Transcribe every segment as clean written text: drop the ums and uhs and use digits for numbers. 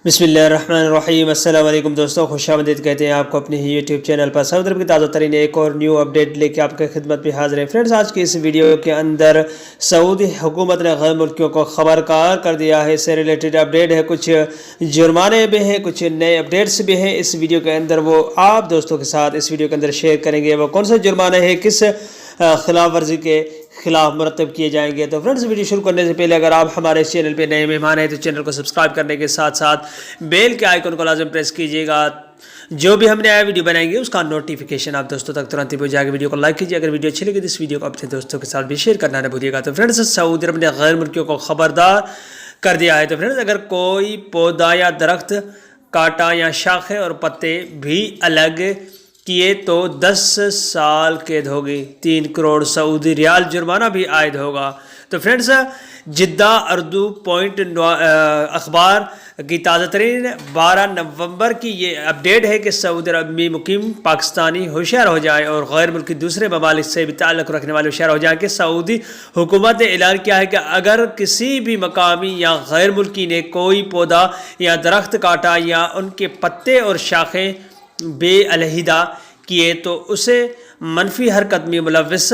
बिस्मिल्लाहिर्रहमानिर्रहीम। अस्सलाम वालेकुम दोस्तों, खुश आमदीद कहते हैं आपको अपने ही यूट्यूब चैनल पर। सऊदी अरब की ताज़ा तरीन एक और न्यू अपडेट लेके आपके खिदमत में हाजिर है। फ्रेंड्स, आज की इस वीडियो के अंदर सऊदी हुकूमत ने गैर मुल्कियों को खबरदार कर दिया है। इससे रिलेटेड अपडेट है, कुछ जुर्माने भी हैं, कुछ नए अपडेट्स भी हैं। इस वीडियो के अंदर वो आप दोस्तों के साथ इस वीडियो के अंदर शेयर करेंगे। वो कौन से जुर्माने हैं, किस खिलाफ वर्जी के खिलाफ मुरतब किए जाएंगे। तो फ्रेंड्स, वीडियो शुरू करने से पहले अगर आप हमारे इस चैनल पे नए मेहमान हैं तो चैनल को सब्सक्राइब करने के साथ साथ बेल के आइकन को लाजम प्रेस कीजिएगा। जो भी हम नया वीडियो बनाएंगे उसका नोटिफिकेशन आप दोस्तों तक तुरंत ही पहुंच जाएगा। वीडियो को लाइक कीजिए, अगर वीडियो अच्छी लगी तो इस वीडियो को अपने दोस्तों के साथ भी शेयर करना न भूलिएगा। तो फ्रेंड्स, सऊदी अरब ने गैर मुल्कियों को खबरदार कर दिया है। तो फ्रेंड्स, अगर कोई पौधा या दरख्त काटा या शाखें और पत्ते भी अलग किए तो 10 साल कैद होगी, 3 करोड़ सऊदी रियाल जुर्माना भी आयद होगा। तो फ्रेंड्स, जिद्दा उर्दू पॉइंट अखबार की ताज़ा तरीन 12 नवंबर की ये अपडेट है कि सऊदी अरब में मुकीम पाकिस्तानी होशियार हो जाए और गैर मुल्की दूसरे ममालिक से भी ताल्लुक़ रखने वाले होशियार हो जाए कि सऊदी हुकूमत ने ऐलान किया है कि अगर किसी भी मकामी या गैर मुल्की ने कोई पौधा या दरख्त काटा या उनके पत्ते और शाखें बेअलहिदा किए तो उसे मनफी हरकत में मुलव्वस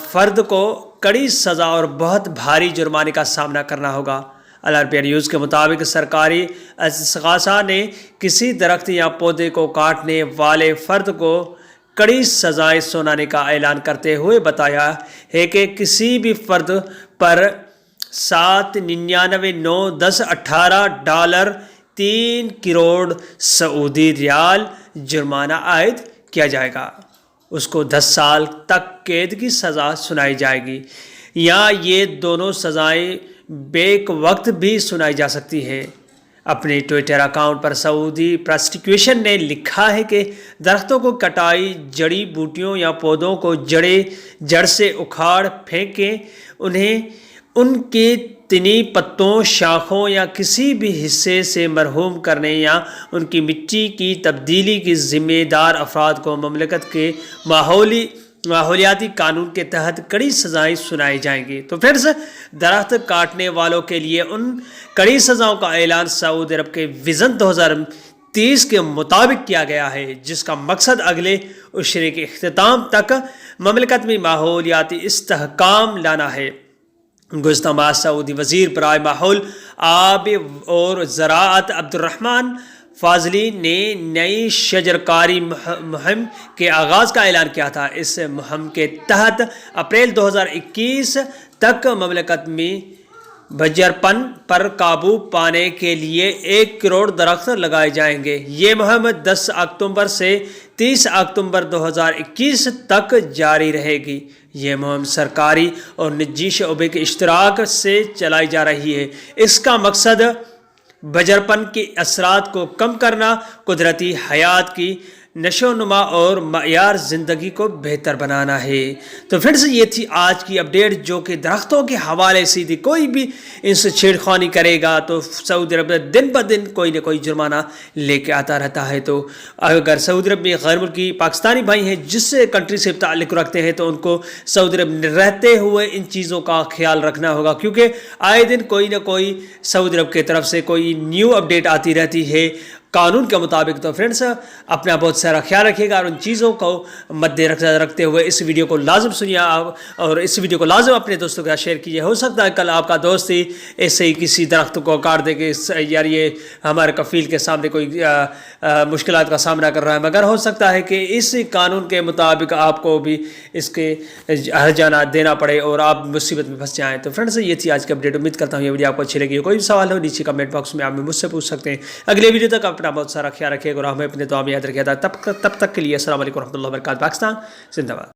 फ़र्द को कड़ी सज़ा और बहुत भारी जुर्माने का सामना करना होगा। अल अरबिया न्यूज़ के मुताबिक सरकारी इस्तग़ासा ने किसी दरख्त या पौधे को काटने वाले फ़र्द को कड़ी सज़ाएँ सुनाने का ऐलान करते हुए बताया है कि किसी भी फ़र्द पर 7,99,9,10,18 $3 करोड़ सऊदी रियाल जुर्माना आयद किया जाएगा। उसको 10 साल तक कैद की सज़ा सुनाई जाएगी या ये दोनों सज़ाएँ बेक वक्त भी सुनाई जा सकती हैं। अपने ट्विटर अकाउंट पर सऊदी प्रोसिक्यूशन ने लिखा है कि दरख्तों को कटाई, जड़ी बूटियों या पौधों को जड़ से उखाड़ फेंकें, उन्हें उनके तनी पत्तों, शाखों या किसी भी हिस्से से मरहूम करने या उनकी मिट्टी की तब्दीली की ज़िम्मेदार अफराद को ममलकत के माहौलियाती कानून के तहत कड़ी सज़ाएँ सुनाई जाएंगी। तो फ्रेंड्स, दरख्त काटने वालों के लिए उन कड़ी सज़ाओं का ऐलान सऊदी अरब के विज़न 2030 के मुताबिक किया गया है, जिसका मकसद अगले उशरे के इख्तिताम तक ममलकत में माहौलियाती इस्तेहकाम लाना है। गुज़श्ता माह सऊदी वज़ीर बराए माहौल, आब और ज़राअत अब्दुर्रहमान फाज़ली ने नई शजरकारी मुहिम के आगाज़ का ऐलान किया था। इस मुहिम के तहत अप्रैल 2021 तक ममलकत में बंजरपन पर काबू पाने के लिए 1 करोड़ दरख्त लगाए जाएंगे। ये मुहिम 10 अक्टूबर से 30 अक्टूबर 2021 तक जारी रहेगी। ये मुहिम सरकारी और निजी शोबे के इश्तराक से चलाई जा रही है। इसका मकसद बंजरपन के असरात को कम करना, कुदरती हयात की नशोनुमा और मयार ज़िंदगी को बेहतर बनाना है। तो फ्रेंड्स, ये थी आज की अपडेट जो कि दरख्तों के हवाले से थी। कोई भी इनसे छेड़खानी करेगा तो सऊदी अरब दिन ब दिन कोई ना कोई जुर्माना लेके आता रहता है। तो अगर सऊदी अरब में गैर मुल्की पाकिस्तानी भाई हैं जिस कंट्री से ताल्लुक़ रखते हैं तो उनको सऊदी अरब में रहते हुए इन चीज़ों का ख्याल रखना होगा, क्योंकि आए दिन कोई ना कोई सऊदी अरब की तरफ से कोई न्यू अपडेट आती रहती है कानून के मुताबिक। तो फ्रेंड्स, अपना बहुत सारा ख्याल रखिएगा और उन चीज़ों को मद्देनज़र रखते हुए इस वीडियो को लाजम सुनिए आप, और इस वीडियो को लाजम अपने दोस्तों के साथ शेयर कीजिए। हो सकता है कल आपका दोस्त ही ऐसे ही किसी दरख्त को काट दे कि यार ये हमारे कफ़ील के सामने कोई मुश्किलात का सामना कर रहा है, मगर हो सकता है कि इस कानून के मुताबिक आपको भी इसके हर्जाना देना पड़े और आप मुसीबत में फंस जाएँ। तो फ्रेंड्स, ये थी आज की अपडेट। उम्मीद करता हूँ ये वीडियो आपको अच्छी लगी। कोई भी सवाल हो नीचे कमेंट बॉक्स में आप मुझसे पूछ सकते हैं। अगले वीडियो तक अपना बहुत सारा ख्याल रखिएगा और हमें अपने दुआ में याद रखिएगा। तब तक के लिए अस्सलाम वालेकुम रहमतुल्लाहि व बरकातहू। पाकिस्तान जिंदाबाद।